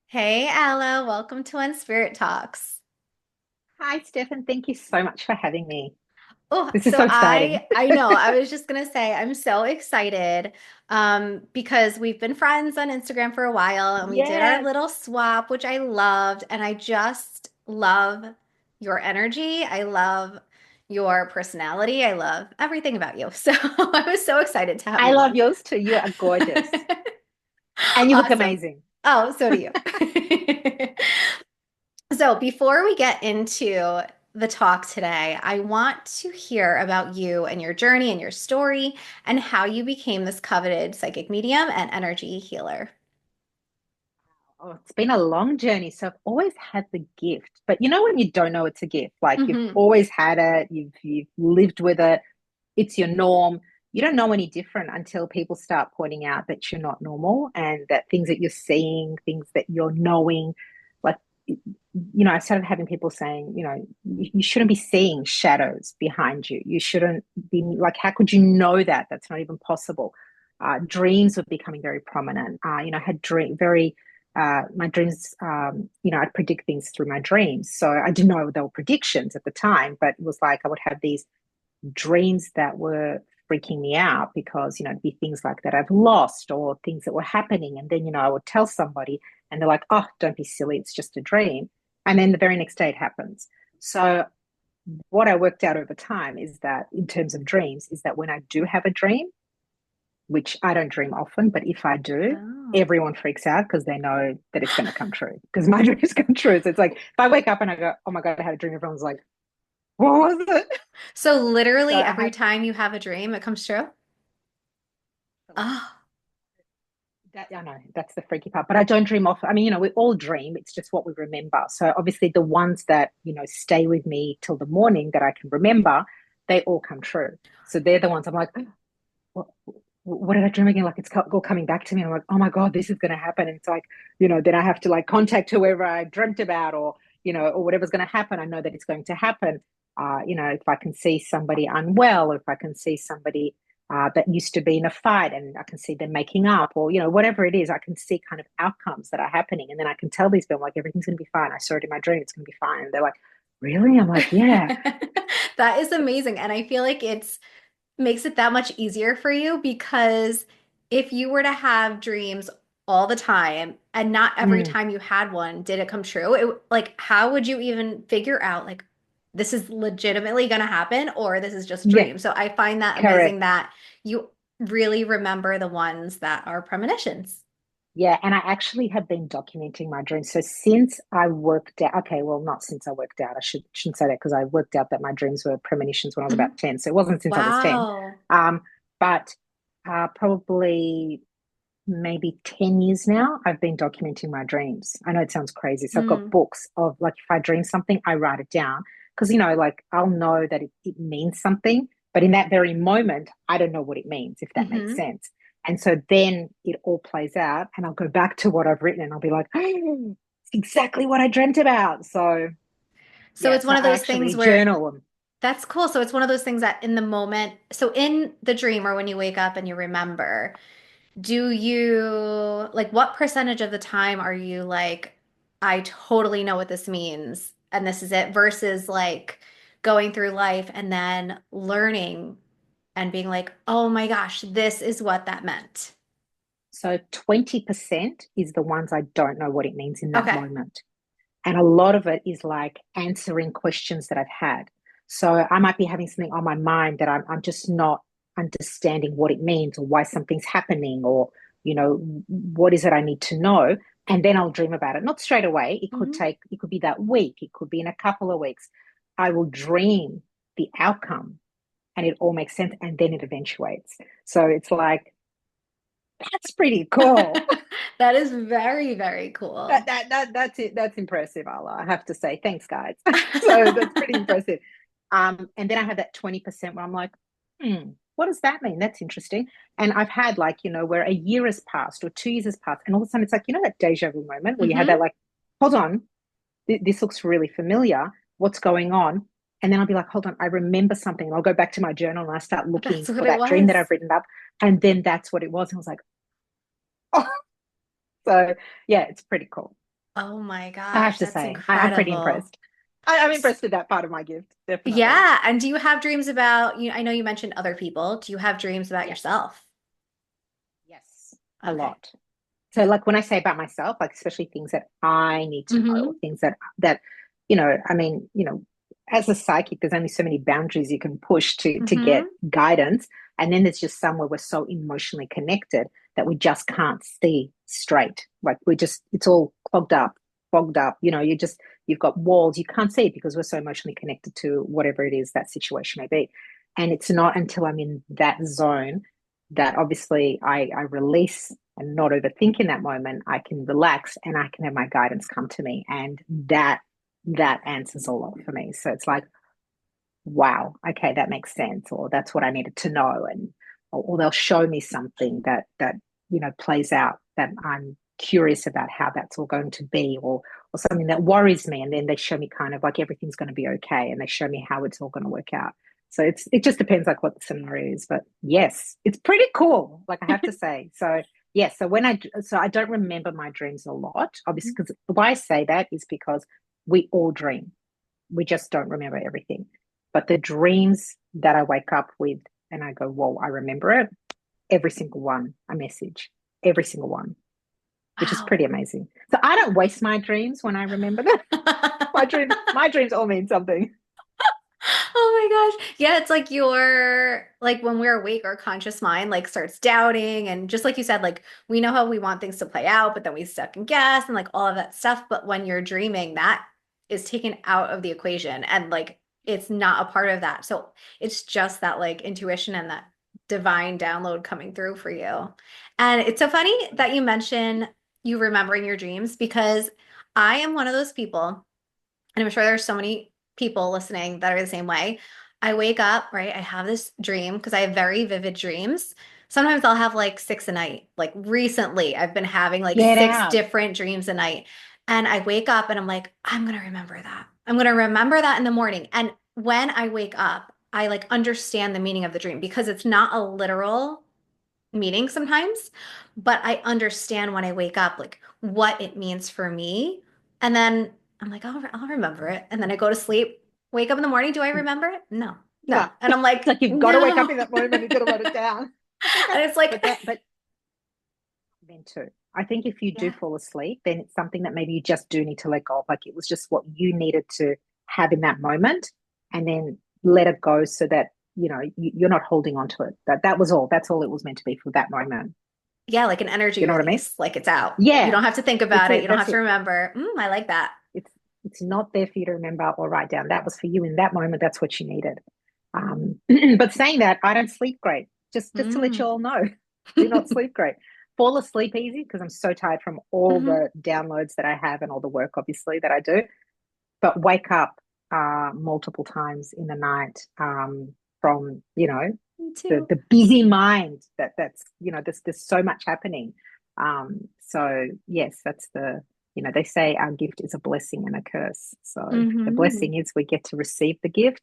Hey, Alla, welcome to When Spirit Talks. Hi, Stefan. Thank you so much for having me. Oh, This is so so exciting. I know, I was just gonna say I'm so excited because we've been friends on Instagram for a while and we did our Yes. little swap, which I loved, and I just love your energy. I love your personality. I love everything about you. So I was so excited to have I you love on. yours too. You are gorgeous. And you look Awesome. amazing. Oh, so do you. So, before we get into the talk today, I want to hear about you and your journey and your story and how you became this coveted psychic medium and energy healer. Oh, it's been a long journey. So I've always had the gift. But you know when you don't know it's a gift, like you've Hmm. always had it, you've lived with it, it's your norm. You don't know any different until people start pointing out that you're not normal and that things that you're seeing, things that you're knowing, like I started having people saying, you shouldn't be seeing shadows behind you. You shouldn't be like, how could you know that? That's not even possible. Dreams were becoming very prominent. I had my dreams, I'd predict things through my dreams. So I didn't know they were predictions at the time, but it was like I would have these dreams that were freaking me out because, it'd be things like that I've lost or things that were happening. And then, I would tell somebody and they're like, oh, don't be silly. It's just a dream. And then the very next day it happens. So what I worked out over time is that in terms of dreams, is that when I do have a dream, which I don't dream often, but if I do, Oh. everyone freaks out because they know that it's going to come true because my dreams come true. So it's like if I wake up and I go, oh my God, I had a dream, everyone's like, what was it? So, So literally, I every have time you have a dream, it comes true? Oh, that. I know that's the freaky part, but I don't dream off. I mean, we all dream. It's just what we remember. So obviously, the ones that stay with me till the morning that I can remember, they all come true. So they're the ones I'm like, what, what did I dream again? Like it's all coming back to me. I'm like, oh my God, this is going to happen. And it's like, then I have to like contact whoever I dreamt about, or whatever's going to happen. I know that it's going to happen. If I can see somebody unwell, or if I can see somebody that used to be in a fight and I can see them making up, or, whatever it is, I can see kind of outcomes that are happening. And then I can tell these people, like, everything's going to be fine. I saw it in my dream. It's going to be fine. And they're like, really? I'm like, yeah. that is amazing. And I feel like it's makes it that much easier for you because if you were to have dreams all the time and not every Mm, time you had one did it come true, like how would you even figure out like this is legitimately going to happen or this is just yeah, dream? So I find that amazing correct. that you really remember the ones that are premonitions. Yeah, and I actually have been documenting my dreams. So since I worked out, okay, well, not since I worked out. I shouldn't say that because I worked out that my dreams were premonitions when I was Mhm. about 10. So it wasn't since I was 10. Wow. Um, but probably maybe 10 years now, I've been documenting my dreams. I know it sounds crazy. So I've got Mm. books of like if I dream something, I write it down because like I'll know that it means something, but in that very moment, I don't know what it means, if that makes Hmm. sense. And so then it all plays out, and I'll go back to what I've written and I'll be like, oh, it's exactly what I dreamt about. So So yeah, it's so one of I those things actually where journal them. that's cool. So it's one of those things that in the moment, so in the dream or when you wake up and you remember, do you like what percentage of the time are you like, I totally know what this means and this is it versus like going through life and then learning and being like, oh my gosh, this is what that meant. So 20% is the ones I don't know what it means in that Okay. moment. And a lot of it is like answering questions that I've had. So I might be having something on my mind that I'm just not understanding what it means or why something's happening or, what is it I need to know? And then I'll dream about it. Not straight away. Hmm. It could be that week. It could be in a couple of weeks. I will dream the outcome and it all makes sense. And then it eventuates. So it's like, that's pretty cool. That is very, very cool. That's it. That's impressive, Allah. I have to say, thanks, guys. So that's pretty impressive. And then I have that 20% where I'm like, what does that mean? That's interesting. And I've had like, where a year has passed or 2 years has passed, and all of a sudden it's like, that deja vu moment where you had that Hmm. like, hold on, this looks really familiar. What's going on? And then I'll be like, hold on, I remember something. And I'll go back to my journal and I start That's looking what for it that dream that was. I've written up. And then that's what it was. And I was like, oh, so yeah, it's pretty cool. Oh my I have gosh, to that's say, I'm pretty incredible. impressed. I'm impressed with that part of my gift, definitely. Yeah. And do you have dreams about you? I know you mentioned other people. Do you have dreams about Yes, yourself? yes, a Okay. lot. So like when I say about myself, like especially things that I need to know, or Mm-hmm. things that I mean, as a psychic, there's only so many boundaries you can push to get Mm-hmm. guidance. And then there's just some where we're so emotionally connected that we just can't see straight. Like we just it's all clogged up, fogged up. You've got walls, you can't see it because we're so emotionally connected to whatever it is that situation may be. And it's not until I'm in that zone that obviously I release and not overthink in that moment, I can relax and I can have my guidance come to me. And that answers a lot for me. So it's like, wow, okay, that makes sense, or that's what I needed to know. And or they'll show me something that plays out that I'm curious about how that's all going to be, or something that worries me. And then they show me kind of like everything's going to be okay. And they show me how it's all going to work out. So it just depends like what the scenario is. But yes, it's pretty cool, like I have to say. So yes, so I don't remember my dreams a lot, obviously, because why I say that is because we all dream. We just don't remember everything. But the dreams that I wake up with and I go, whoa, I remember it, every single one, a message, every single one, which is Wow. pretty amazing. So I don't waste my dreams when I remember them. My dreams all mean something. Oh my gosh. Yeah, it's like your like when we're awake, our conscious mind like starts doubting and just like you said, like we know how we want things to play out, but then we second guess and like all of that stuff. But when you're dreaming, that is taken out of the equation and like it's not a part of that. So it's just that like intuition and that divine download coming through for you. And it's so funny that you mention you remembering your dreams because I am one of those people. And I'm sure there's so many people listening that are the same way. I wake up, right? I have this dream because I have very vivid dreams. Sometimes I'll have like six a night. Like recently, I've been having like Get six out. different dreams a night. And I wake up and I'm like, I'm going to remember that. I'm going to remember that in the morning. And when I wake up, I like understand the meaning of the dream because it's not a literal meaning sometimes, but I understand when I wake up like what it means for me. And then I'm like, I'll remember it. And then I go to sleep, wake up in the morning. Do I remember it? No, no. No. And I'm It's like, like you've got to wake up no. in that moment. You've got to write it down. It's okay. And it's like, But then too. I think if you do yeah, fall asleep, then it's something that maybe you just do need to let go of. Like it was just what you needed to have in that moment, and then let it go so that you're not holding on to it. That was all. That's all it was meant to be for that moment. yeah, like an energy You know what I mean? release, like it's out. You Yeah, don't have to think it's about it. it. You don't That's have to it. remember. I like that. It's not there for you to remember or write down. That was for you in that moment. That's what you needed. But saying that, I don't sleep great. Just to let you Mm. all know, do not sleep great. Fall asleep easy because I'm so tired from all Hmm. the downloads that I have and all the work, obviously, that I do. But wake up multiple times in the night from Me the too. the busy mind there's so much happening. So yes, that's they say our gift is a blessing and a curse. So the Hmm. blessing is we get to receive the gift.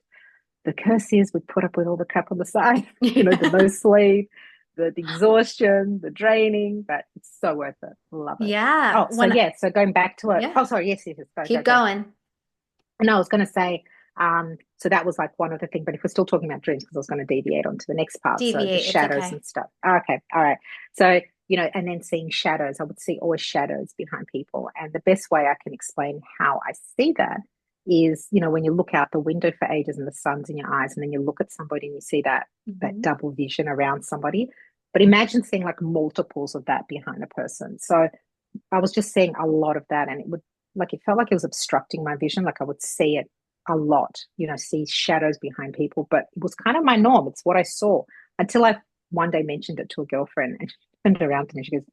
The curse is we put up with all the crap on the side, the no sleep, the exhaustion, the draining, but it's so worth it. Love it. Yeah. Oh, so yeah, so going back to it. Yeah, Oh, sorry, yes, yes, yes. Go, go, keep go. going. No, I was going to say, so that was like one of the things, but if we're still talking about dreams, because I was going to deviate onto the next part. So the Deviate. It's shadows okay. and stuff. Okay. All right. So, and then seeing shadows, I would see always shadows behind people. And the best way I can explain how I see that is, when you look out the window for ages and the sun's in your eyes, and then you look at somebody and you see that Hmm. double vision around somebody. But imagine seeing like multiples of that behind a person. So I was just seeing a lot of that, and it felt like it was obstructing my vision. Like I would see it a lot, see shadows behind people, but it was kind of my norm. It's what I saw until I one day mentioned it to a girlfriend, and she turned around to me and she goes,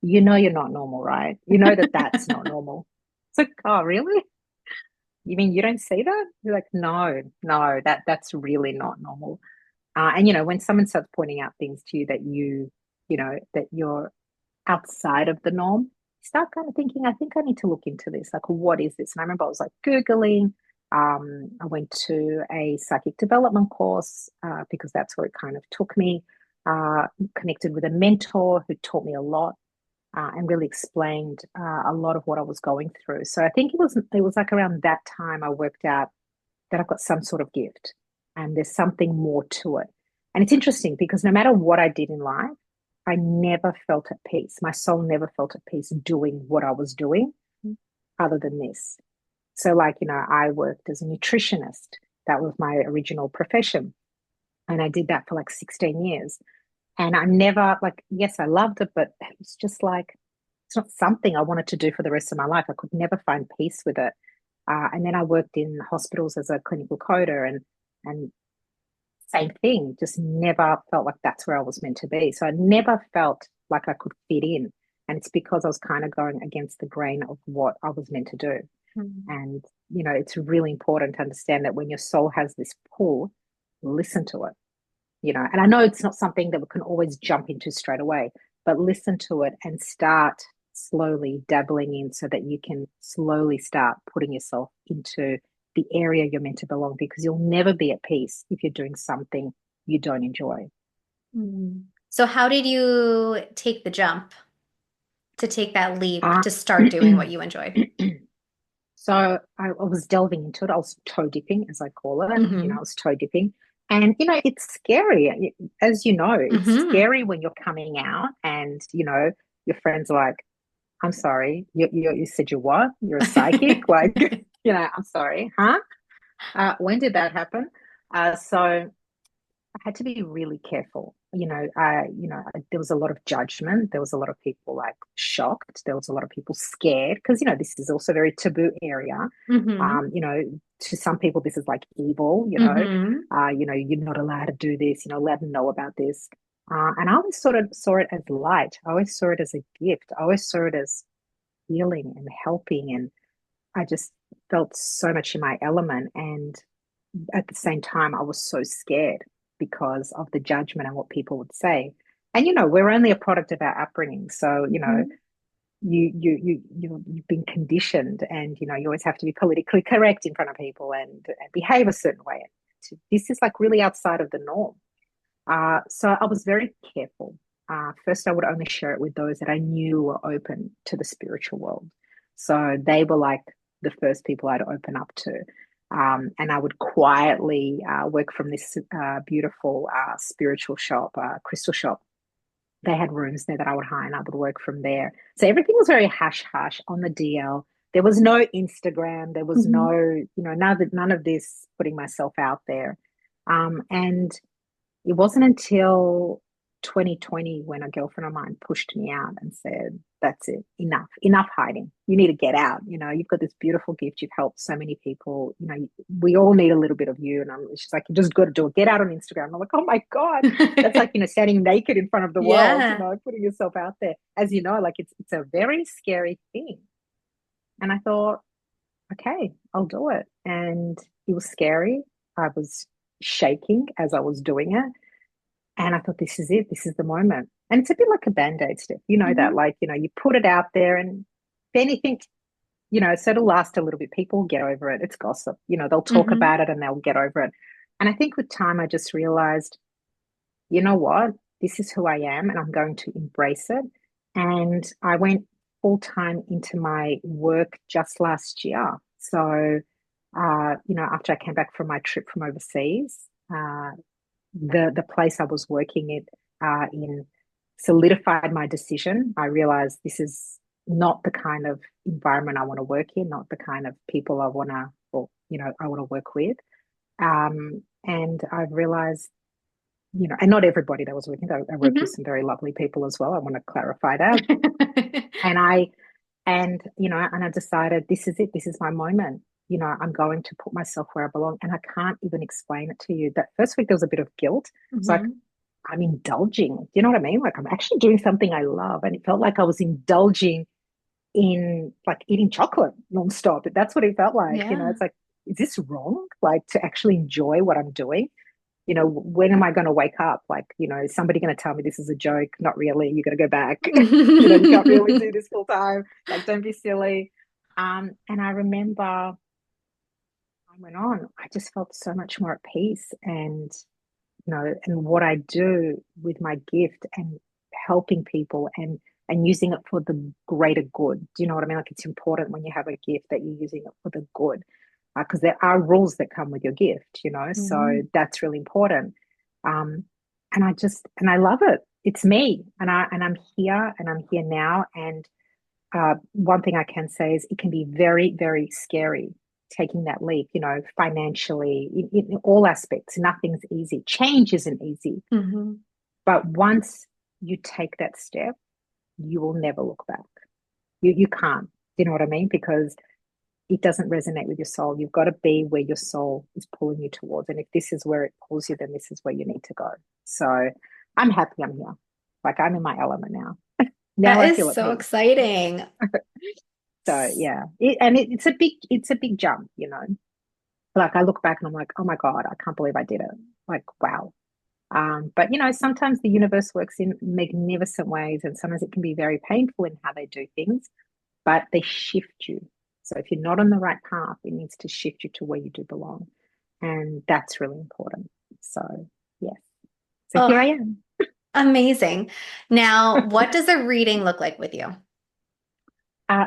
you're not normal, right? You know that that's not normal. It's like, oh, really? You mean you don't see that? You're like, no, no, that's really not normal. And when someone starts pointing out things to you that that you're outside of the norm, start kind of thinking, I think I need to look into this. Like, what is this? And I remember I was like Googling. I went to a psychic development course because that's where it kind of took me. Connected with a mentor who taught me a lot. and really explained a lot of what I was going through. So I think it was like around that time I worked out that I've got some sort of gift and there's something more to it. And it's interesting because no matter what I did in life, I never felt at peace. My soul never felt at peace doing what I was doing other than this. So, like, I worked as a nutritionist. That was my original profession. And I did that for like 16 years. And I never, like, yes, I loved it, but it was just like, it's not something I wanted to do for the rest of my life. I could never find peace with it. And then I worked in hospitals as a clinical coder and same thing, just never felt like that's where I was meant to be. So I never felt like I could fit in. And it's because I was kind of going against the grain of what I was meant to do. Mhm. And, it's really important to understand that when your soul has this pull, listen to it, and I know it's not something that we can always jump into straight away, but listen to it and start slowly dabbling in so that you can slowly start putting yourself into the area you're meant to belong because you'll never be at peace if you're doing something you don't enjoy. Mhm. So how did you take the jump to take that leap Uh, to start doing what you enjoyed? so I was delving into it. I was toe dipping, as I call it. I Hmm. was toe dipping. And, it's scary. As you know, it's Hmm. scary when you're coming out and, your friends are like, I'm sorry, you said you're what? You're a psychic? Like, I'm sorry, huh? When did that happen? So I had to be really careful. There was a lot of judgment. There was a lot of people like shocked. There was a lot of people scared because, this is also a very taboo area. Hmm. To some people, this is like evil, Hmm. you're not allowed to do this, you're not allowed to know about this. And I always sort of saw it as light. I always saw it as a gift. I always saw it as healing and helping. And I just felt so much in my element. And at the same time, I was so scared because of the judgment and what people would say. And we're only a product of our upbringing. So, Hmm. you've been conditioned and you always have to be politically correct in front of people and behave a certain way. This is like really outside of the norm. So I was very careful. First, I would only share it with those that I knew were open to the spiritual world. So they were like the first people I'd open up to. And I would quietly work from this beautiful spiritual shop, crystal shop. They had rooms there that I would hire and I would work from there. So everything was very hush hush on the DL. There was no Instagram. There was no, Hmm. none of this putting myself out there. And it wasn't until 2020 when a girlfriend of mine pushed me out and said, that's it, enough hiding. You need to get out. You've got this beautiful gift. You've helped so many people. We all need a little bit of you. And she's like, you just got to do it. Get out on Instagram. I'm like, oh my God. That's like, standing naked in front of the world, Yeah. putting yourself out there. As you know, like it's a very scary thing. And I thought, okay, I'll do it. And it was scary. I was shaking as I was doing it. And I thought, this is it. This is the moment. And it's a bit like a band-aid step. You know that, Hmm. like, you put it out there and if anything, so it'll last a little bit. People will get over it. It's gossip. They'll talk Hmm. about it and they'll get over it. And I think with time, I just realized, you know what? This is who I am and I'm going to embrace it. And I went full time into my work just last year. So, after I came back from my trip from overseas, the place I was working in solidified my decision. I realized this is not the kind of environment I want to work in, not the kind of people I want to, or I want to work with. And I've realized, and not everybody that was working. I worked with Hmm. some very lovely people as well. I want to clarify that. And I decided this is it. This is my moment. I'm going to put myself where I belong. And I can't even explain it to you. That first week, there was a bit of guilt. It's like, Hmm. I'm indulging. Do you know what I mean? Like, I'm actually doing something I love. And it felt like I was indulging in like eating chocolate nonstop. That's what it felt like. Yeah. It's like, is this wrong? Like, to actually enjoy what I'm doing? When am I going to wake up? Like, is somebody going to tell me this is a joke? Not really. You're going to go back. You can't really do this full time. Like, don't be silly. And I remember I went on, I just felt so much more at peace and what I do with my gift and helping people and and using it for the greater good. Do you know what I mean? Like, it's important when you have a gift that you're using it for the good, because there are rules that come with your gift, you know, so Mhm. that's really important. Um, and I love it. It's me, and I'm here, and I'm here now. And one thing I can say is it can be very, very scary taking that leap, you know, financially, in all aspects. Nothing's easy. Change isn't easy. Mhm. But once you take that step, you will never look back. You can't. You know what I mean? Because it doesn't resonate with your soul. You've got to be where your soul is pulling you towards. And if this is where it pulls you, then this is where you need to go. So I'm happy I'm here. Like, I'm in my element now. Now That I is feel at so peace. exciting. So yeah, it's a big jump, you know. Like, I look back and I'm like, oh my God, I can't believe I did it. Like, wow. But you know, sometimes the universe works in magnificent ways, and sometimes it can be very painful in how they do things, but they shift you. So if you're not on the right path, it needs to shift you to where you do belong. And that's really important. So yes. So here I Oh, am. amazing. Now, what does a reading look like with you?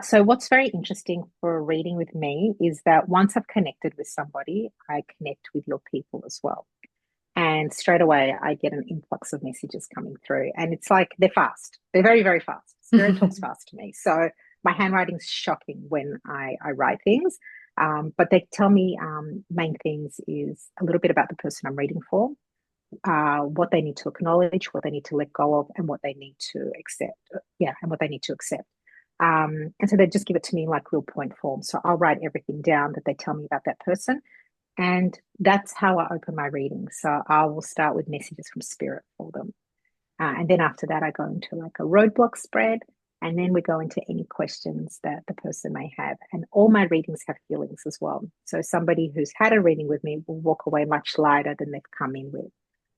So what's very interesting for a reading with me is that once I've connected with somebody, I connect with your people as well. And straight away, I get an influx of messages coming through. And it's like they're fast. They're very, very fast. Spirit talks fast to me. So my handwriting's shocking when I write things. But they tell me main things is a little bit about the person I'm reading for, what they need to acknowledge, what they need to let go of, and what they need to accept. Yeah, and what they need to accept. And so they just give it to me in like real point form. So I'll write everything down that they tell me about that person. And that's how I open my reading. So I will start with messages from spirit for them. And then after that, I go into like a roadblock spread. And then we go into any questions that the person may have. And all my readings have feelings as well. So somebody who's had a reading with me will walk away much lighter than they've come in with,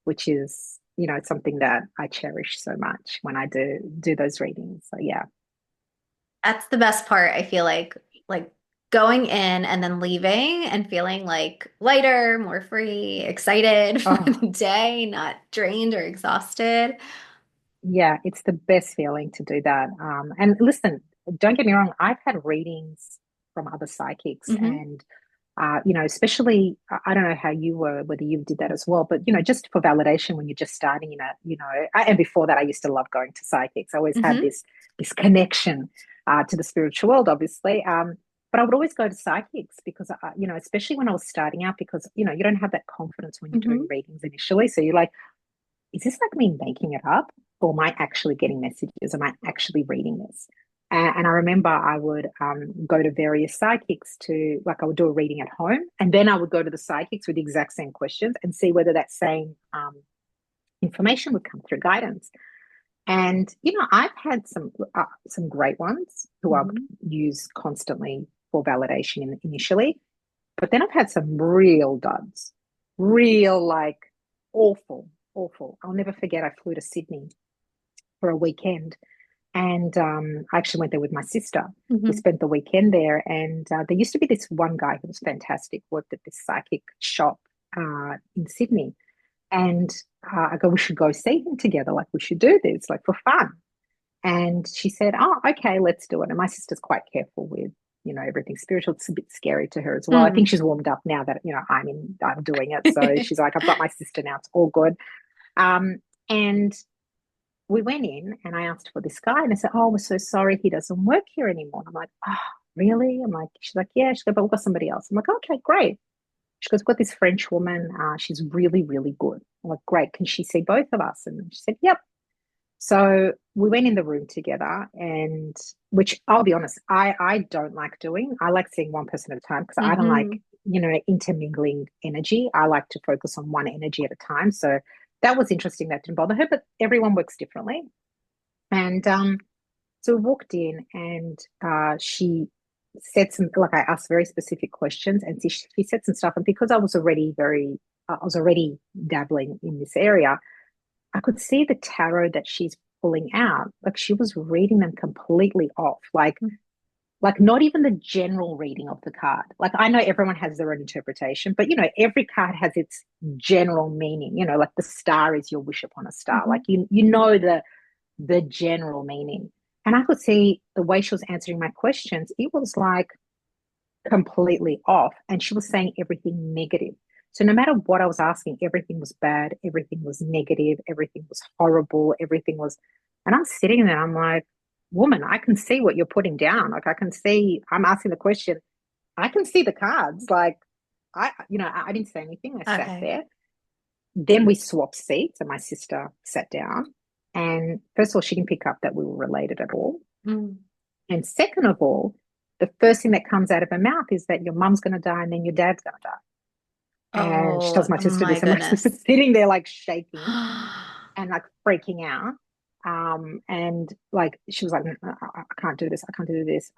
which is, you know, something that I cherish so much when I do those readings. So yeah. That's the best part, I feel like going in and then leaving and feeling like lighter, more free, excited for Oh, the day, not drained or exhausted. yeah, it's the best feeling to do that. And listen, don't get me wrong, I've had readings from other psychics, Hmm. and you know, especially I don't know how you were, whether you did that as well, but you know, just for validation when you're just starting in it, you know, and before that, I used to love going to psychics. I always had Hmm. this connection to the spiritual world, obviously. But I would always go to psychics because, you know, especially when I was starting out, because you know, you don't have that confidence when you're Hmm. doing readings initially, so you're like, is this like me making it up, or am I actually getting messages? Am I actually reading this? And I remember I would go to various psychics to, like, I would do a reading at home, and then I would go to the psychics with the exact same questions and see whether that same information would come through guidance. And you know, I've had some great ones who I've Hmm. used constantly for validation initially, but then I've had some real duds, real like awful, awful. I'll never forget. I flew to Sydney for a weekend, and I actually went there with my sister. We Hmm. spent the weekend there, and there used to be this one guy who was fantastic. Worked at this psychic shop in Sydney, and I go, we should go see him together. Like, we should do this, like, for fun. And she said, oh, okay, let's do it. And my sister's quite careful with, you know, everything spiritual. It's a bit scary to her as well. I think Mm. she's warmed up now that, you know, I'm doing it. So she's like, I've got my sister now. It's all good. Um, and we went in and I asked for this guy, and I said, oh, we're so sorry. He doesn't work here anymore. And I'm like, oh, really? I'm like, she's like, yeah. She's like, but we've got somebody else. I'm like, okay, great. She goes, we've got this French woman. She's really, really good. I'm like, great. Can she see both of us? And she said, yep. So we went in the room together, and which I'll be honest, I don't like doing. I like seeing one person at a time because I don't like, Hmm. you know, intermingling energy. I like to focus on one energy at a time. So that was interesting. That didn't bother her, but everyone works differently. And so we walked in, and she said some, like, I asked very specific questions, and she said some stuff. And because I was already dabbling in this area, I could see the tarot that she's pulling out. Like, she was reading them completely off. Like not even the general reading of the card. Like, I know everyone has their own interpretation, but you know, every card has its general meaning. You know, like the star is your wish upon a star. Hmm. Like, you know the general meaning. And I could see the way she was answering my questions, it was like completely off. And she was saying everything negative. So no matter what I was asking, everything was bad, everything was negative, everything was horrible, everything was, and I'm sitting there, I'm like, woman, I can see what you're putting down. Like I can see, I'm asking the question, I can see the cards. Like I didn't say anything. I sat Okay. there. Then we swapped seats and my sister sat down. And first of all, she didn't pick up that we were related at all. Mm. And second of all, the first thing that comes out of her mouth is that your mum's going to die and then your dad's going to die. And she Oh tells my sister my this, and my goodness. sister's sitting there like shaking and like freaking out. And like she was like, I can't do this. I can't do this.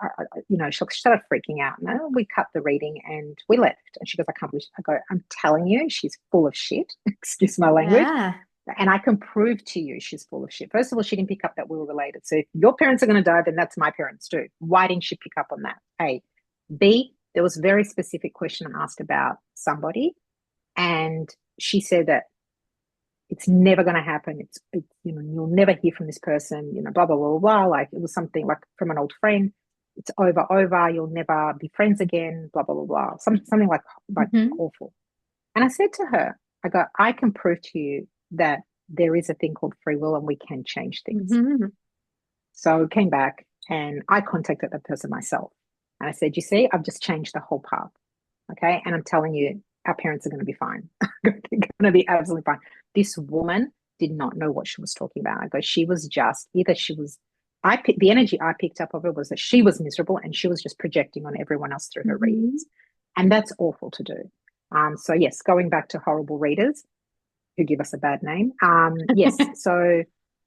She started freaking out. And we cut the reading and we left. And she goes, I can't believe. I go, I'm telling you, she's full of shit. Excuse my language. Yeah. And I can prove to you she's full of shit. First of all, she didn't pick up that we were related. So if your parents are going to die, then that's my parents too. Why didn't she pick up on that? A. B, there was a very specific question asked about somebody. And she said that it's never going to happen. You'll never hear from this person, blah, blah, blah, blah. Like it was something like from an old friend. It's over. You'll never be friends again, blah, blah, blah, blah. Something like Hmm. awful. And I said to her, I go, I can prove to you that there is a thing called free will and we can change things. Hmm. So I came back and I contacted the person myself. And I said, you see, I've just changed the whole path. Okay. And I'm telling you, our parents are going to be fine. They're going to be absolutely fine. This woman did not know what she was talking about. I go, she was just either she was, the energy I picked up of her was that she was miserable and she was just projecting on everyone else through her Hmm. readings. And that's awful to do. So yes, going back to horrible readers who give us a bad name. Yes.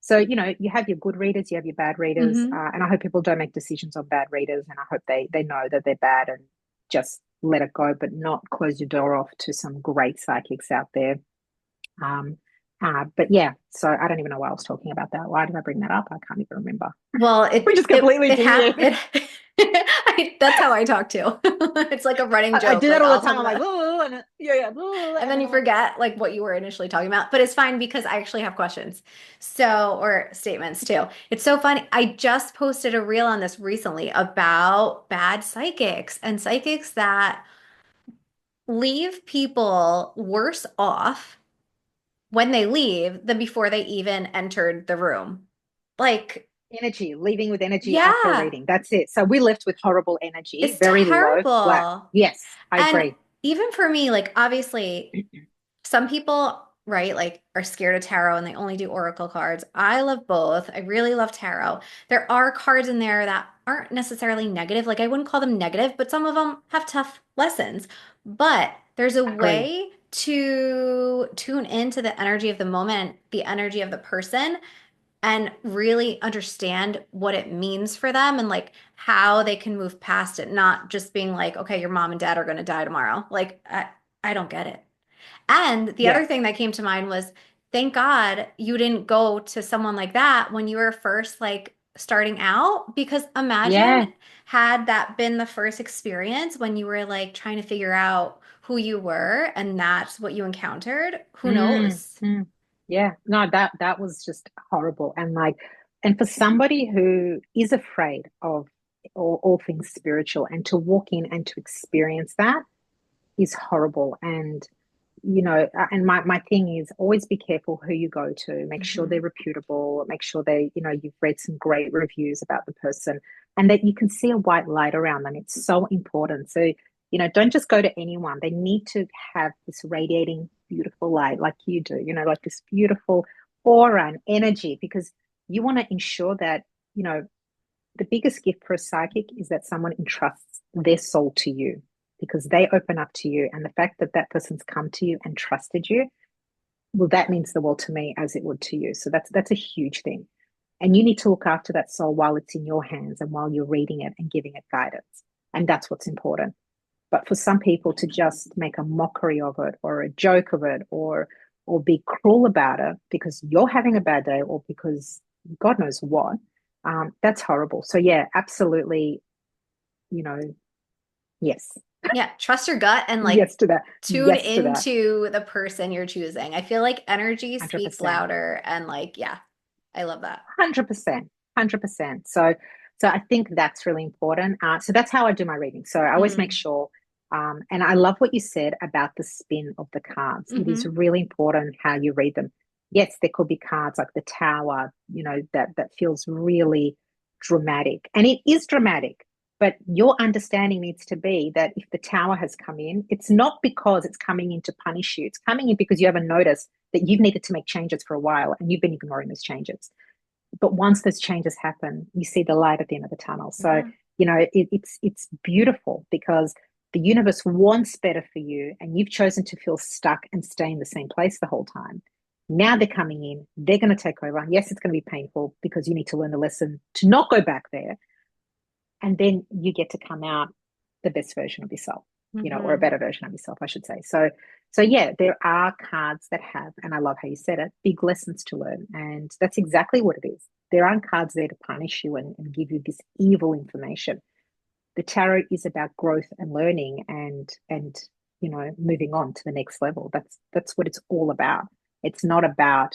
So you have your good readers, you have your bad readers, Hmm. and I hope people don't make decisions on bad readers, and I hope they know that they're bad and just let it go, but not close your door off to some great psychics out there. Um, but yeah, so I don't even know why I was talking about that. Why did I bring that up? I can't even remember. Well, We it just it completely it deviated. happened. That's how I talk too. It's like a running I joke. do Like that all the I'll time. talk I'm like, about, oh, and yeah, and and then then you I'm like, forget like what you were initially talking about. But it's fine because I actually have questions. So, or statements too. It's so funny. I just posted a reel on this recently about bad psychics and psychics that leave people worse off when they leave than before they even entered the room. Like, energy, leaving with energy after a yeah, reading. That's it. So we left with horrible energy, it's very low, flat. terrible. Yes, I And agree. even for me, like obviously some people, right, like are scared of tarot and they only do oracle cards. I love both. I really love tarot. There are cards in there that aren't necessarily negative. Like I wouldn't call them negative, but some of them have tough lessons. But there's a Agree. way to tune into the energy of the moment, the energy of the person, and really understand what it means for them and like how they can move past it, not just being like, okay, your mom and dad are going to die tomorrow. Like, I don't get it. And the Yeah. other thing that came to mind was thank God you didn't go to someone like that when you were first like starting out, because imagine Yeah. had that been the first experience when you were like trying to figure out who you were and that's what you encountered. Who Mm, knows? mm. Yeah. No, that was just horrible. And for somebody who is afraid of all things spiritual and to walk in and to experience that is horrible. And my thing is always be careful who you go to. Make sure they're Mhm. reputable. Make sure you've read some great reviews about the person and that you can see a white light around them. It's so important. So, don't just go to anyone. They need to have this radiating, beautiful light like you do, like this beautiful aura and energy because you want to ensure that, the biggest gift for a psychic is that someone entrusts their soul to you because they open up to you. And the fact that that person's come to you and trusted you, well, that means the world to me as it would to you. So that's a huge thing. And you need to look after that soul while it's in your hands and while you're reading it and giving it guidance. And that's what's important. But for some people to just make a mockery of it or a joke of it or be cruel about it because you're having a bad day or because God knows what, that's horrible. So yeah, absolutely, you know, yes, Yeah, trust your gut and like yes to that, tune yes to that, into the person you're choosing. I feel like energy speaks 100%. louder and like, yeah, I love that. 100%. 100%. So I think that's really important. So that's how I do my reading. So I always make Mm. sure, and I love what you said about the spin of the cards. It is Hmm. really important how you read them. Yes, there could be cards like the Tower, that feels really dramatic, and it is dramatic. But your understanding needs to be that if the Tower has come in, it's not because it's coming in to punish you. It's coming in because you haven't noticed that you've needed to make changes for a while and you've been ignoring those changes. But once those changes happen, you see the light at the end of the tunnel. So, Yeah. it's beautiful because the universe wants better for you, and you've chosen to feel stuck and stay in the same place the whole time. Now they're coming in, they're going to take over. And yes, it's going to be painful because you need to learn the lesson to not go back there. And then you get to come out the best version of yourself, or a Hmm. better version of yourself, I should say. So yeah, there are cards that have, and I love how you said it, big lessons to learn. And that's exactly what it is. There aren't cards there to punish you and give you this evil information. The tarot is about growth and learning and moving on to the next level. That's what it's all about. It's not about,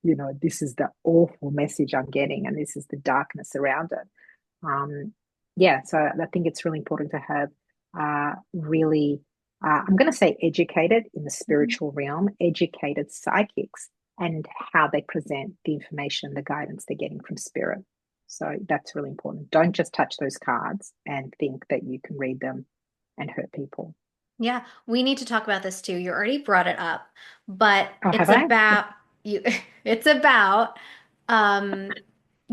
this is the awful message I'm getting and this is the darkness around it. um, yeah, so I think it's really important to have really, I'm going to say educated in the Hmm. spiritual realm, educated psychics, and how they present the information, the guidance they're getting from spirit. So that's really important. Don't just touch those cards and think that you can read them and hurt people. Yeah, we need to talk about this too. You already brought it up, but Oh, have it's I? about you, it's about um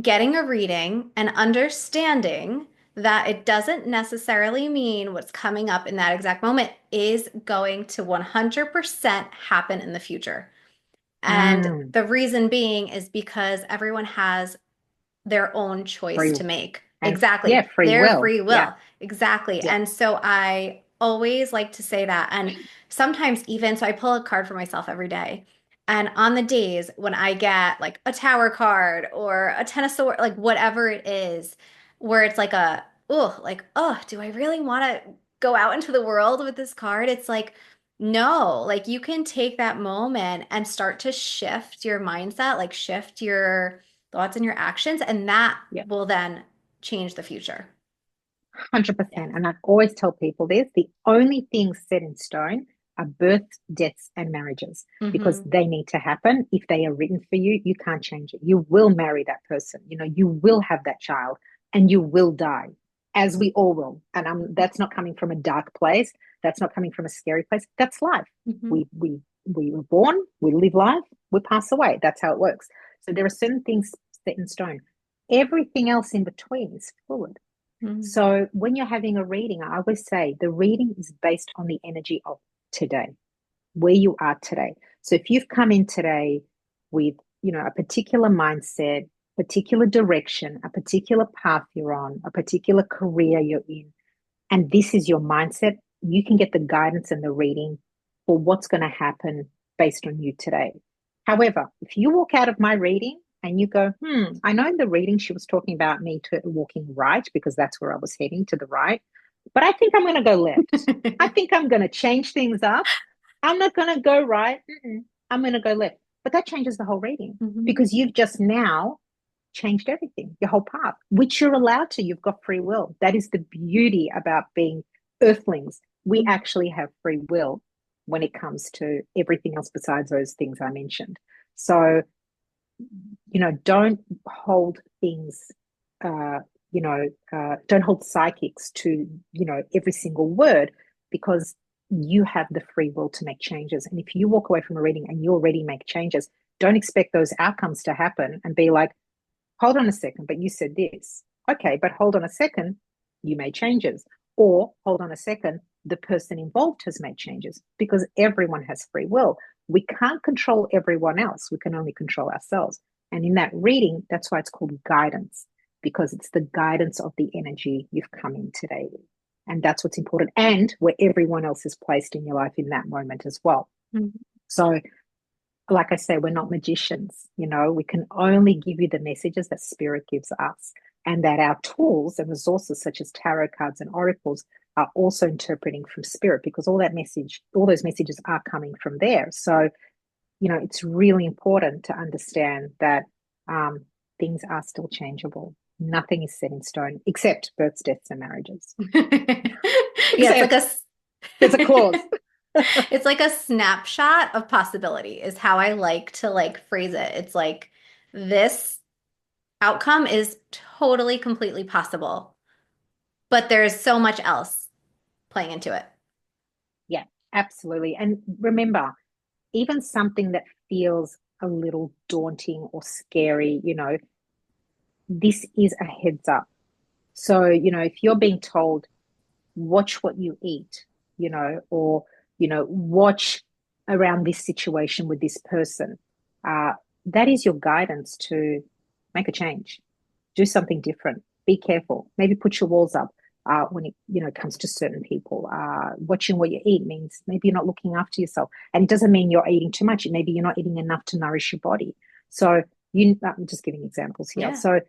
getting a reading and understanding that it doesn't necessarily mean what's coming up in that exact moment is going to 100% happen in the future. And Mm, the reason being is because everyone has their own choice free to make. and Exactly. yeah, free Their will. free Yeah, will. Exactly. yeah. And so I always like to say that. And sometimes even, so I pull a card for myself every day. And on the days when I get like a tower card or a ten of swords, like whatever it is, where it's like, do I really want to go out into the world with this card? It's like, no, like you can take that moment and start to shift your mindset, like shift your thoughts and your actions, and that Yeah. will then change the future. Yeah. 100%. And I always tell people this, the only things set in stone are births, deaths, and marriages because Hmm. they need to happen. If they are written for you, you can't change it. You will marry that person. You will have that child and you will die, as we all will. And that's not coming from a dark place. That's not coming from a scary place. That's life. Hmm. We were born, we live life, we pass away. That's how it works. So there are certain things set in stone. Everything else in between is fluid. Hmm. So when you're having a reading, I always say the reading is based on the energy of today, where you are today. So if you've come in today with, a particular mindset, particular direction, a particular path you're on, a particular career you're in, and this is your mindset, you can get the guidance and the reading for what's going to happen based on you today. However, if you walk out of my reading and you go, I know in the reading she was talking about me to walking right because that's where I was heading, to the right, but I think I'm going to go left. I think I'm going to change things up. I'm not going to go right. I'm going to go left. But that changes the whole reading Hmm. because you've just now changed everything, your whole path, which you're allowed to. You've got free will. That is the beauty about being earthlings. We actually have free will when it comes to everything else besides those things I mentioned. So, don't hold things, uh, don't hold psychics to, every single word because you have the free will to make changes. And if you walk away from a reading and you already make changes, don't expect those outcomes to happen and be like, hold on a second, but you said this. Okay, but hold on a second, you made changes. Or hold on a second, the person involved has made changes because everyone has free will. We can't control everyone else. We can only control ourselves. And in that reading, that's why it's called guidance, because it's the guidance of the energy you've come in today with. And that's what's important. And where everyone else is placed in your life in that moment as well. So like I say, we're not magicians. We can only give you the messages that spirit gives us, and that our tools and resources, such as tarot cards and oracles, are also interpreting from spirit because all those messages are coming from there. So, it's really important to understand that um, things are still changeable. Nothing is set in stone except births, deaths, and marriages. Yeah, it's like Except there's a clause. it's like a snapshot of possibility is how I like to like phrase it. It's like this outcome is totally completely possible, but there's so much else playing into it. Yeah, absolutely. And remember, even something that feels a little daunting or scary, this is a heads up. So, if you're being told, watch what you eat, or, watch around this situation with this person, uh, that is your guidance to make a change, do something different, be careful, maybe put your walls up. When it comes to certain people, watching what you eat means maybe you're not looking after yourself, and it doesn't mean you're eating too much. Maybe you're not eating enough to nourish your body. So I'm just giving examples here. Yeah. So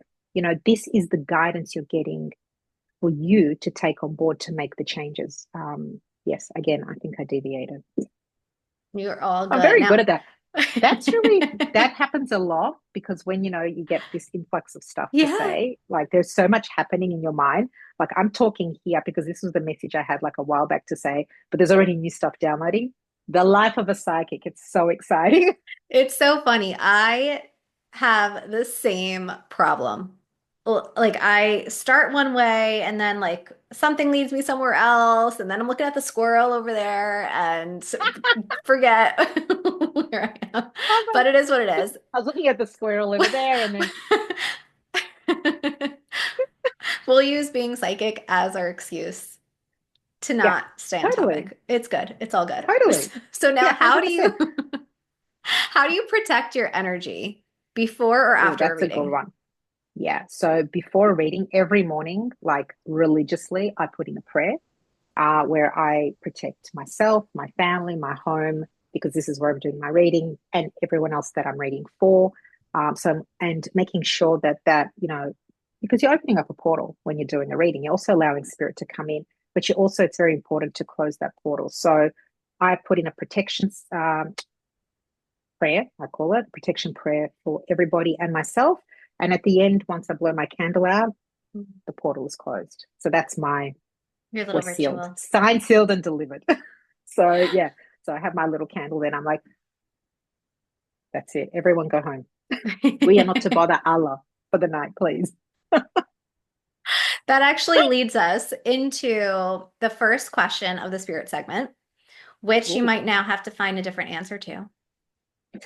this is the guidance you're getting for you to take on board to make the changes. Yes, again, I think I deviated. You're all I'm good. very good Now, at that. That happens a lot because when you get this influx of stuff to yeah, say, like there's so much happening in your mind. Like I'm talking here because this was the message I had like a while back to say, but there's already new stuff downloading. The life of a psychic, it's so exciting. it's so funny. I have the same problem. Like I start one way and then like something leads me somewhere else and then I'm looking at the squirrel over there and forget where I am. I But it is what it is. was looking at the squirrel over there and then We'll use being psychic as our excuse to yeah, not stay on totally. topic. It's good. It's all good. Totally. So now Yeah, how do 100%. you how do you protect your energy before or Oh, after a that's a good reading? one. Yeah. So before reading every morning, like religiously, I put in a prayer where I protect myself, my family, my home, because this is where I'm doing my reading and everyone else that I'm reading for. And making sure that, because you're opening up a portal when you're doing a reading, you're also allowing spirit to come in, but it's very important to close that portal. So I put in a protection prayer, I call it protection prayer for everybody and myself. And at the end, once I blow my candle out, the portal is closed. So that's Your we're little sealed, ritual. signed, sealed, and delivered. So yeah, so I have my little candle. Then I'm like, that's it. Everyone go home. We are not to bother Allah for the night, please. That actually leads us into the first question of the spirit segment, which you Ooh, might now have to find a different answer to.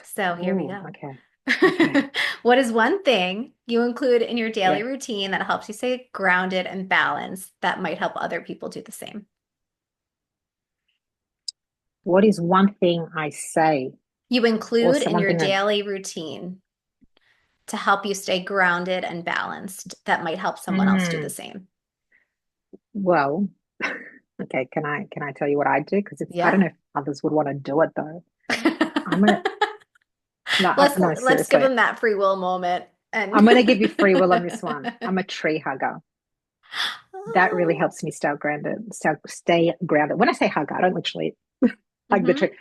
So here we ooh, go. okay, okay. What is one thing you include in your daily Yeah. routine that helps you stay grounded and balanced that might help other people do the same? What is one thing I say You or include in one your thing that, daily routine to help you stay grounded and balanced that might help someone else do the mm, same. well, okay, can I tell you what I do? Because I don't Yeah. know if others would want to do it though. I'm gonna, no, no, Let's give seriously. them that free will moment and I'm gonna give you free will on this one. I'm a tree hugger. That really oh. helps me stay grounded. Stay grounded. When I say hug, I don't literally hug the Hmm. tree,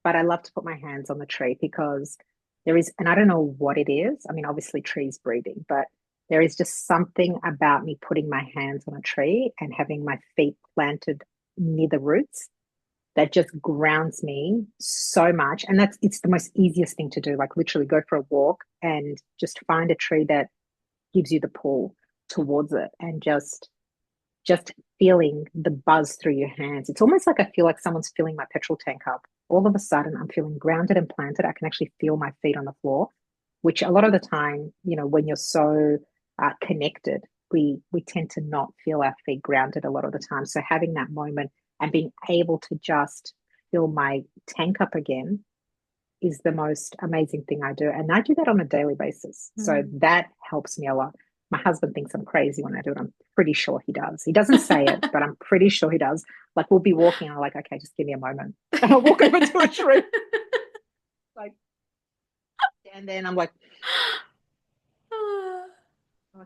but I love to put my hands on the tree because there is, and I don't know what it is. I mean, obviously, trees breathing, but there is just something about me putting my hands on a tree and having my feet planted near the roots that just grounds me so much. And it's the most easiest thing to do. Like literally go for a walk and just find a tree that gives you the pull towards it and just feeling the buzz through your hands. It's almost like I feel like someone's filling my petrol tank up. All of a sudden, I'm feeling grounded and planted. I can actually feel my feet on the floor, which a lot of the time, when you're so connected, we tend to not feel our feet grounded a lot of the time. So having that moment and being able to just fill my tank up again is the most amazing thing I do. And I do that on a daily basis. So that helps me a lot. My husband thinks I'm crazy when I do it. I'm pretty sure he does. He doesn't say it, but I'm pretty sure he does. Like we'll be walking, and I'm like, okay, just give me a moment. And I'll walk over to a tree, like, and then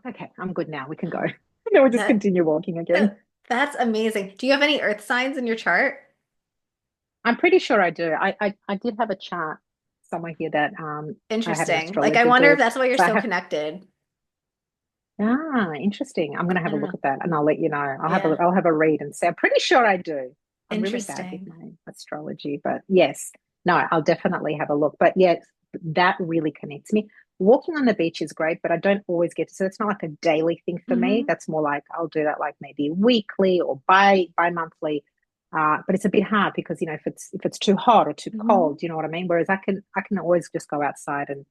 okay, I'm good now. We can go. And then we just That, continue walking again. that's amazing. Do you have any earth signs in your chart? I'm pretty sure I do. I did have a chart somewhere here that I had an Interesting. Like I astrologer wonder do. if that's why you're So I so have connected. Ah, interesting. I'm going to I have a don't look know. at that and I'll let you know. Yeah. I'll have a read and say, I'm pretty sure I do. I'm really bad with Interesting. my astrology, but yes, no, I'll definitely have a look. But yes, that really connects me. Walking on the beach is great, but I don't always get to, so it's not like a daily thing for me. Hmm. That's more like I'll do that like maybe weekly or bi-monthly. But it's a bit hard because if it's too hot or too Hmm. cold, you know what I mean? Whereas I can always just go outside and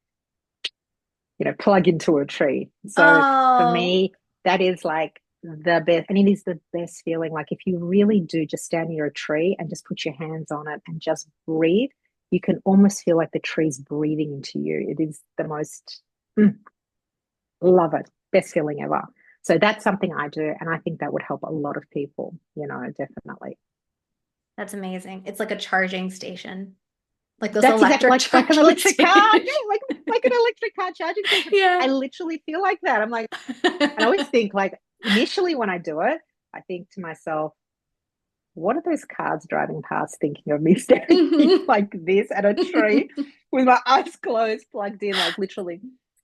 plug into a tree. So for Oh, me, that is like the best, and it is the best feeling. Like if you really do just stand near a tree and just put your hands on it and just breathe, you can almost feel like the tree's breathing into you. It is the most, love it, best feeling ever. So that's something I do, and I think that would help a lot of people, definitely. that's amazing. It's like a charging station, like those That's exactly electric like an charging electric car. stations. Yeah, like an electric car charging station. I Yeah. literally feel like that. I'm like, and I always think like initially when I do it, I think to myself, what are those cars driving past thinking of me standing Hmm. like this at a tree with my eyes closed, plugged in, like literally.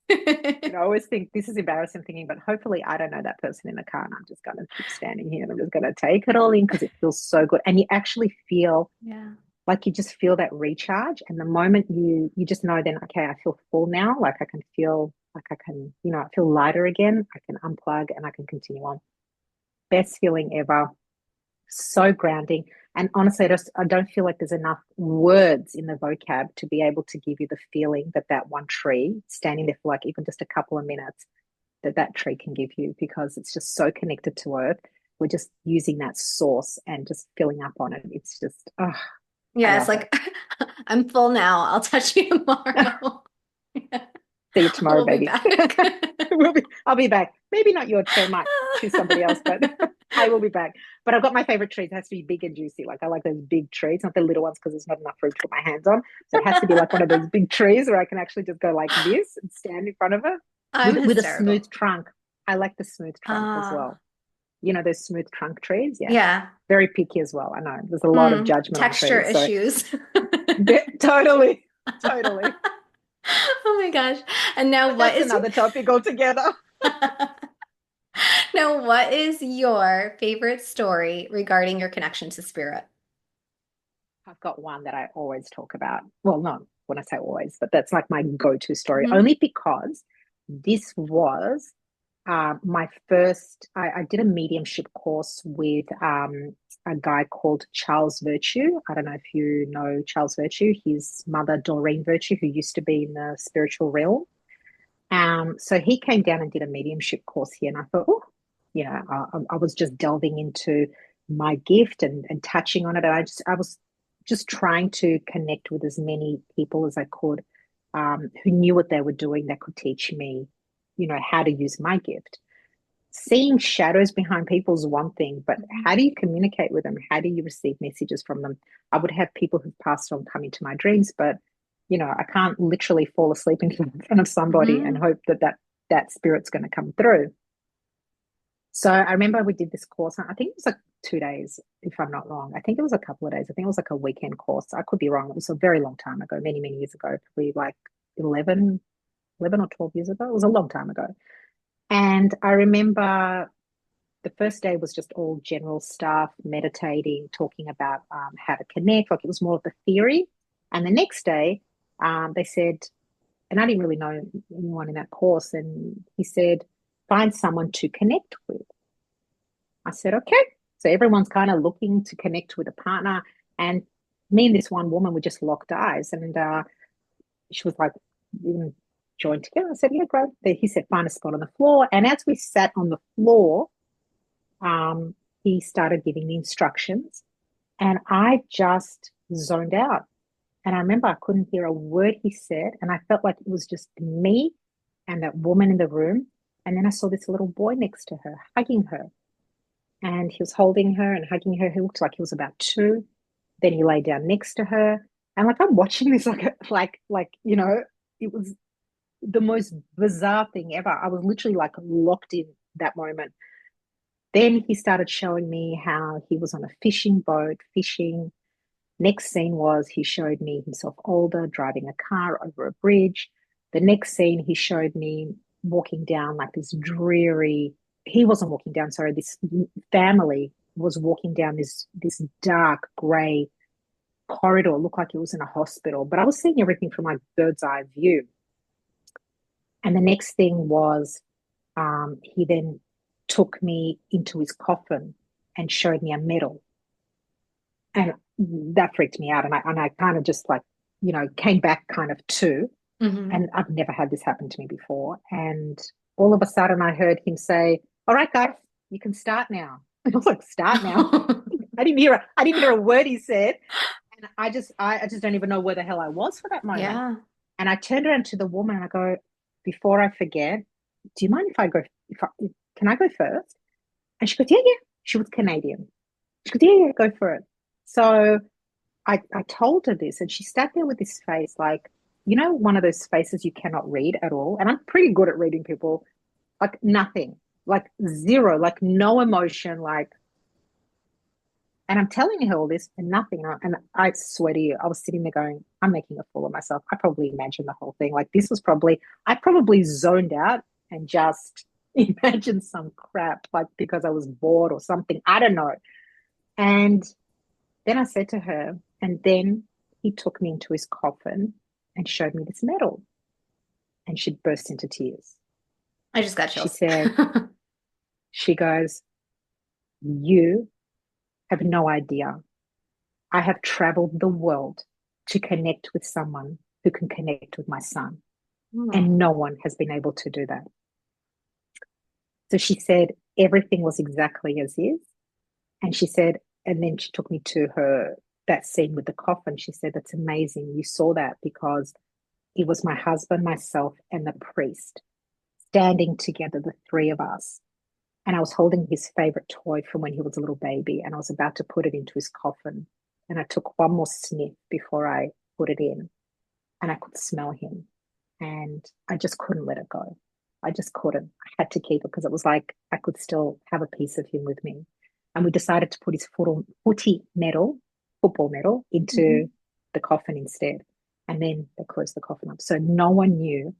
I always think this is embarrassing thinking, but hopefully I don't know that person in the car and I'm just going to keep standing here and I'm just going to take it all in because it feels so good. And you actually feel Yeah. like you just feel that recharge. And the moment you just know then, okay, I feel full now. Like I can feel like I can, I feel lighter again. I can unplug and I can continue on. Best feeling ever. So grounding. And honestly, I don't feel like there's enough words in the vocab to be able to give you the feeling that that one tree standing there for like even just a couple of minutes that tree can give you because it's just so connected to earth. We're just using that source and just filling up on it. It's just, oh, I Yeah, it's love like I'm full now. I'll touch you it. tomorrow. Yeah. See you tomorrow, We'll be baby. back. I'll be back. Maybe not your tree, might choose somebody else, but I will be back. But I've got my favorite trees. It has to be big and juicy. Like I like those big trees, not the little ones because there's not enough room to put my hands on. So it has to be like one of those big trees where I can actually just go like this and stand in front of it I'm with a smooth hysterical. trunk. I like the smooth trunk as Uh, well. Those smooth trunk trees. Yeah, yeah. very picky as well. I know there's a lot of Mm, judgment on texture trees. So issues. totally, totally. Oh my gosh. And now But what that's is another topic altogether. now what is your favorite story regarding your connection to spirit? I've got one that I always talk about. Well, not when I say always, but that's like my go-to story, Hmm. only because this was my first. I did a mediumship course with a guy called Charles Virtue. I don't know if you know Charles Virtue. His mother, Doreen Virtue, who used to be in the spiritual realm. So he came down and did a mediumship course here, and I thought, oh, I was just delving into my gift and touching on it, and I was just trying to connect with as many people as I could, who knew what they were doing that could teach me, how to use my gift. Seeing shadows behind people is one thing, but how do you communicate with them? How do you receive messages from them? I would have people who've passed on come into my dreams, but I can't literally fall asleep in front of somebody and Hmm. hope that spirit's going to come through. So I remember we did this course. I think it was like 2 days, if I'm not wrong. I think it was a couple of days. I think it was like a weekend course. I could be wrong. It was a very long time ago, many, many years ago, probably like 11 or 12 years ago. It was a long time ago. And I remember the first day was just all general stuff, meditating, talking about how to connect. Like it was more of the theory. And the next day, they said, and I didn't really know anyone in that course. And he said, find someone to connect with. I said, okay. So everyone's kind of looking to connect with a partner. And me and this one woman, we just locked eyes. And she was like, "You can join together." I said, yeah, great. He said, find a spot on the floor. And as we sat on the floor, um, he started giving the instructions. And I just zoned out. And I remember I couldn't hear a word he said. And I felt like it was just me and that woman in the room. And then I saw this little boy next to her, hugging her. And he was holding her and hugging her. He looked like he was about 2. Then he lay down next to her. And like I'm watching this it was the most bizarre thing ever. I was literally like locked in that moment. Then he started showing me how he was on a fishing boat, fishing. Next scene was he showed me himself older, driving a car over a bridge. The next scene, he showed me walking down like this dreary, he wasn't walking down, sorry, this family was walking down this dark grey corridor. It looked like it was in a hospital, but I was seeing everything from like bird's eye view. And the next thing was he then took me into his coffin and showed me a medal. And that freaked me out. And I kind of just like, came back kind of too. Hmm. And I've never had this happen to me before. And all of a sudden I heard him say, "All right, guys, you can start now." And I was like, "Start now?" I didn't hear a word he said. And I just don't even know where the hell I was for that moment. Yeah. And I turned around to the woman and I go, "Before I forget, do you mind if I go, can I go first?" And she goes, "Yeah, yeah." She was Canadian. She goes, "Yeah, yeah, go for it." So I told her this and she sat there with this face like, one of those faces you cannot read at all. And I'm pretty good at reading people, like nothing, like zero, like no emotion, like, and I'm telling her all this and nothing. And I swear to you, I was sitting there going, I'm making a fool of myself. I probably imagined the whole thing. Like this was probably, I probably zoned out and just imagined some crap, like because I was bored or something. I don't know. And then I said to her, and then he took me into his coffin and showed me this medal. And she burst into tears. I just got She chills. said, she goes, "You have no idea. I have traveled the world to connect with someone who can connect with my son. And Oh. no one has been able to do that." So she said, everything was exactly as is. And she said, and then she took me to that scene with the coffin. She said, "That's amazing. You saw that because it was my husband, myself, and the priest standing together, the three of us. And I was holding his favorite toy from when he was a little baby, and I was about to put it into his coffin. And I took one more sniff before I put it in, and I could smell him. And I just couldn't let it go. I just couldn't. I had to keep it because it was like I could still have a piece of him with me. And we decided to put his footy medal, football medal, into Mhm. the coffin instead. And then they closed the coffin up. So no one knew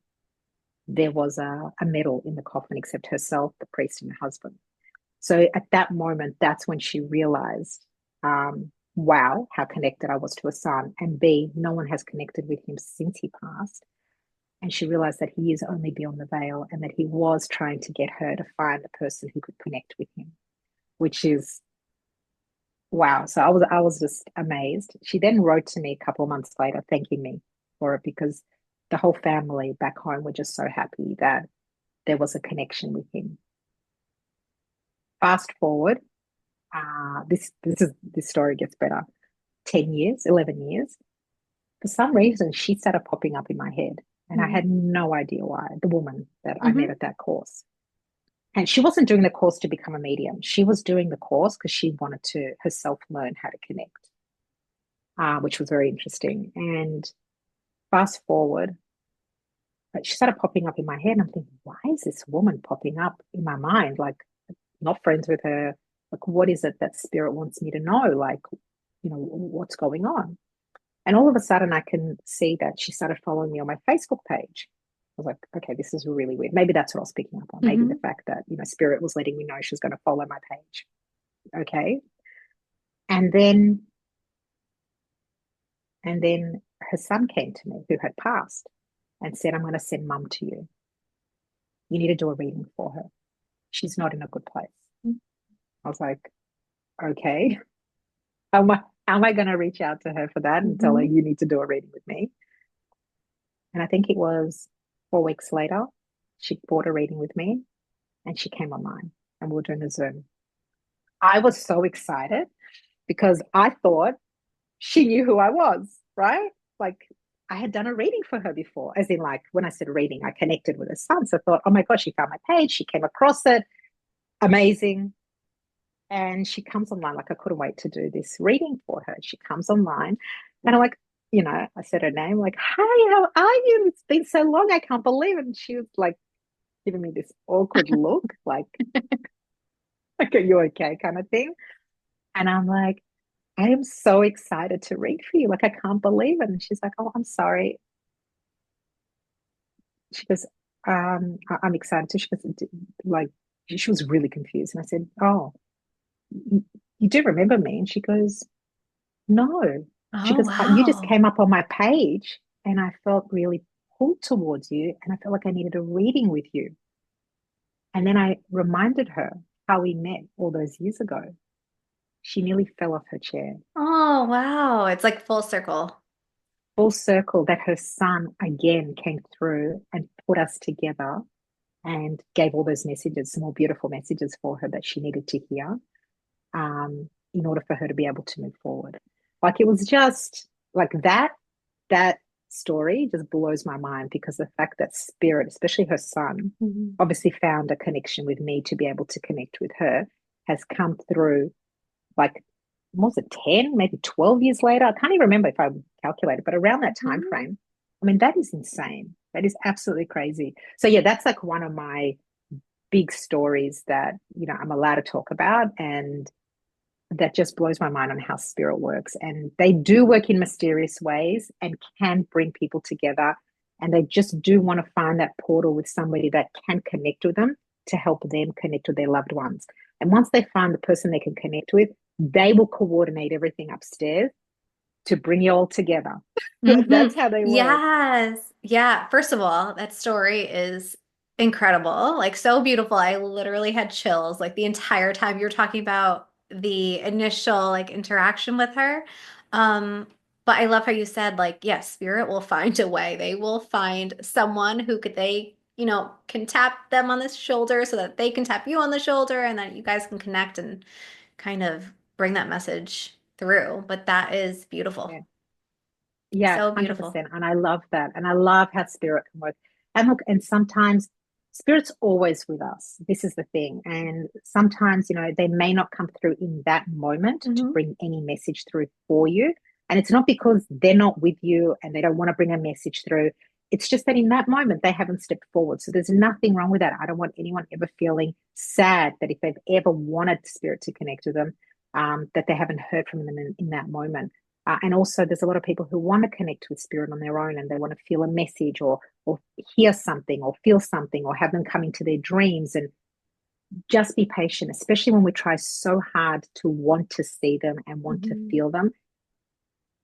there was a medal in the coffin except herself, the priest, and her husband. So at that moment, that's when she realized, wow, how connected I was to her son. And B, no one has connected with him since he passed. And she realized that he is only beyond the veil and that he was trying to get her to find a person who could connect with him, which is wow. So I was just amazed. She then wrote to me a couple of months later thanking me for it because the whole family back home were just so happy that there was a connection with him. Fast forward, this story gets better. 10 years, 11 years. For some reason, she started popping up in my head, and I had no idea why. The woman that I met Mhm. at that course, and she wasn't doing the course to become a medium. She was doing the course because she wanted to herself learn how to connect, which was very interesting. And fast forward, she started popping up in my head, and I'm thinking, why is this woman popping up in my mind? Like, not friends with her. Like, what is it that spirit wants me to know? Like, what's going on? And all of a sudden, I can see that she started following me on my Facebook page. I was like, okay, this is really weird. Maybe that's what I was picking up on. Maybe the Mhm. fact that, Spirit was letting me know she was going to follow my page. Okay. And then, and then her son came to me who had passed and said, "I'm going to send mum to you. You need to do a reading for her. She's not in a good place." I was like, okay, how am I going to reach out to her for that and tell her Mhm. you need to do a reading with me? And I think it was 4 weeks later, she bought a reading with me and she came online and we were doing a Zoom. I was so excited because I thought she knew who I was, right? Like I had done a reading for her before, as in like when I said reading, I connected with her son. So I thought, oh my gosh, she found my page, she came across it, amazing. And she comes online, like I couldn't wait to do this reading for her. She comes online and I'm like, I said her name, like, "Hi, how are you? It's been so long, I can't believe it." And she was like giving me this awkward look, like, "Are you okay?" kind of thing. And I'm like, "I am so excited to read for you. Like, I can't believe it." And she's like, "Oh, I'm sorry." She goes, I'm excited. So she was like, she was really confused. And I said, oh, you do remember me? And she goes, no. She Oh, goes, you just wow. came up on my page and I felt really pulled towards you. And I felt like I needed a reading with you. And then I reminded her how we met all those years ago. She nearly fell off her chair. Oh, wow. It's like full circle. Full circle that her son again came through and put us together and gave all those messages, some more beautiful messages for her that she needed to hear in order for her to be able to move forward. Like it was just like that story just blows my mind because the fact that spirit, especially her son, Mhm. obviously found a connection with me to be able to connect with her, has come through like what was it, 10, maybe 12 years later? I can't even remember if I calculated, but around that time Mhm. frame. I mean, that is insane. That is absolutely crazy. So yeah, that's like one of my big stories that, I'm allowed to talk about. And that just blows my mind on how spirit works. And they do work in mysterious ways and can bring people together. And they just do want to find that portal with somebody that can connect with them to help them connect with their loved ones. And once they find the person they can connect with, they will coordinate everything upstairs to bring you all together. Hmm. That's how they work. Yes. Yeah. First of all, that story is incredible. Like so beautiful. I literally had chills like the entire time you were talking about the initial like interaction with her. Um, but I love how you said like, yes, spirit will find a way. They will find someone who could can tap them on the shoulder so that they can tap you on the shoulder and that you guys can connect and kind of bring that message through. But that is beautiful. Yeah. Yeah, So beautiful. 100%. And I love that. And I love how spirit can work. And look, and sometimes spirit's always with us. This is the thing. And sometimes, they may not come through in that moment to Hmm. bring any message through for you. And it's not because they're not with you and they don't want to bring a message through. It's just that in that moment, they haven't stepped forward. So there's nothing wrong with that. I don't want anyone ever feeling sad that if they've ever wanted spirit to connect with them, that they haven't heard from them in that moment. And also, there's a lot of people who want to connect with spirit on their own, and they want to feel a message or hear something or feel something or have them come into their dreams. And just be patient, especially when we try so hard to want to see them and want to Hmm. feel them.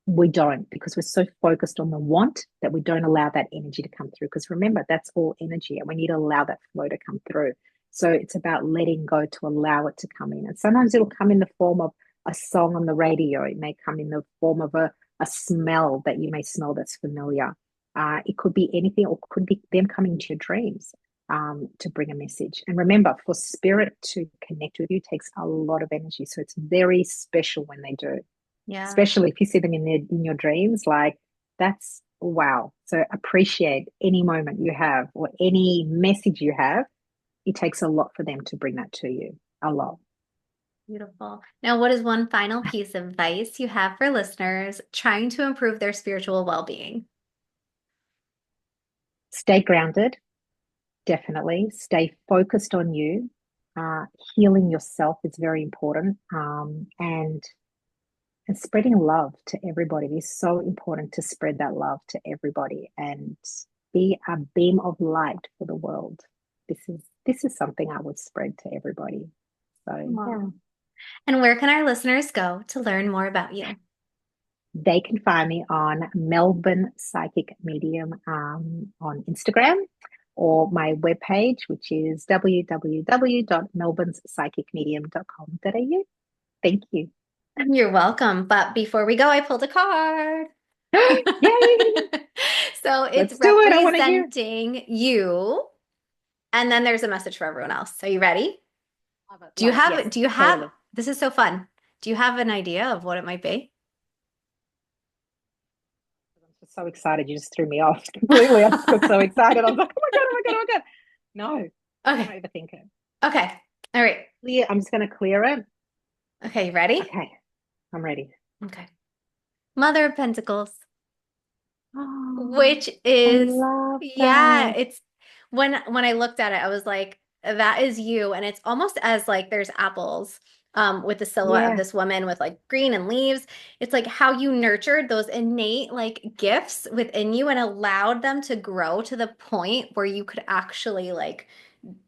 We don't, because we're so focused on the want that we don't allow that energy to come through. Because remember, that's all energy, and we need to allow that flow to come through. So it's about letting go to allow it to come in. And sometimes it'll come in the form of a song on the radio. It may come in the form of a smell that you may smell that's familiar. It could be anything, or could be them coming to your dreams to bring a message. And remember, for spirit to connect with you takes a lot of energy. So it's very special when they do, Yeah, especially if you see them in your dreams. Like that's wow. So appreciate any moment you have or any message you have. It takes a lot for them to bring that to you. A lot. beautiful. Now, what is one final piece of advice you have for listeners trying to improve their spiritual well-being? Stay grounded, definitely. Stay focused on you. Uh, Healing yourself is very important. And spreading love to everybody. It is so important to spread that love to everybody and be a beam of light for the world. This is something I would spread to everybody. So Aw. yeah, And where can our listeners go to learn more about you? they can find me on Melbourne Psychic Medium on Instagram or my webpage, which is www.melbournepsychicmedium.com.au. Thank you. You're welcome. But before we go, I pulled a card. Yay! So it's Let's do it. I want to hear. representing you, and then there's a message for everyone else. Are you ready? Love it. Love it. Yes, Do you have, totally. this is so fun. Do you have an idea of what it might be? I'm just so excited. You just threw me off completely. I just got so excited. I was like, oh my God, oh my God, oh my God. No, I don't Okay. want to overthink it. Okay. All right. Clear. I'm just going to clear it. Okay, you ready? Okay, I'm ready. Okay. Mother of Pentacles, Oh, which I is, love yeah, that. it's when I looked at it, I was like, that is you. And it's almost as like there's apples. with the silhouette of Yeah. this woman with like green and leaves. It's like how you nurtured those innate like gifts within you and allowed them to grow to the point where you could actually like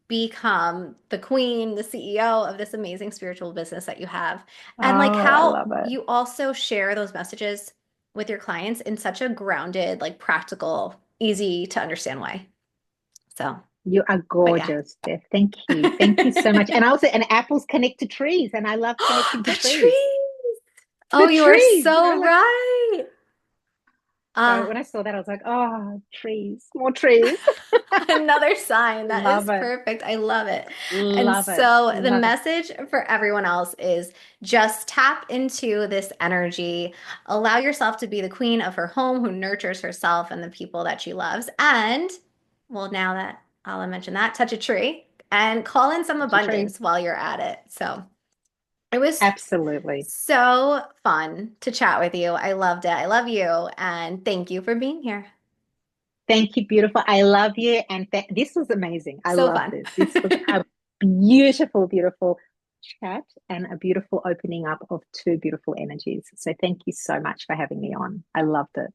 become the queen, the CEO of this amazing spiritual business that you have. And like Oh, I how love it. you also share those messages with your clients in such a grounded, like practical, easy to understand way. So, You are but yeah. gorgeous, Steph. Thank you. Thank you so much. And also, and apples connect to trees, and I love connecting to The trees. trees. Oh, The you are trees, so like, right. so Uh, when I saw that, I was like, oh, trees, more trees. Another sign. That Love is it. perfect. I love it. And Love it. so the Love it. message for everyone else is just tap into this energy. Allow yourself to be the queen of her home who nurtures herself and the people that she loves. And well, now that Alla mentioned that, touch a tree and call in some Touch a tree. abundance while you're at it. So it was Absolutely. so fun to chat with you. I loved it. I love you. And thank you for being here. Thank you, beautiful. I love you. And this was amazing. I So love fun. this. This was a beautiful, beautiful chat and a beautiful opening up of two beautiful energies. So thank you so much for having me on. I loved it.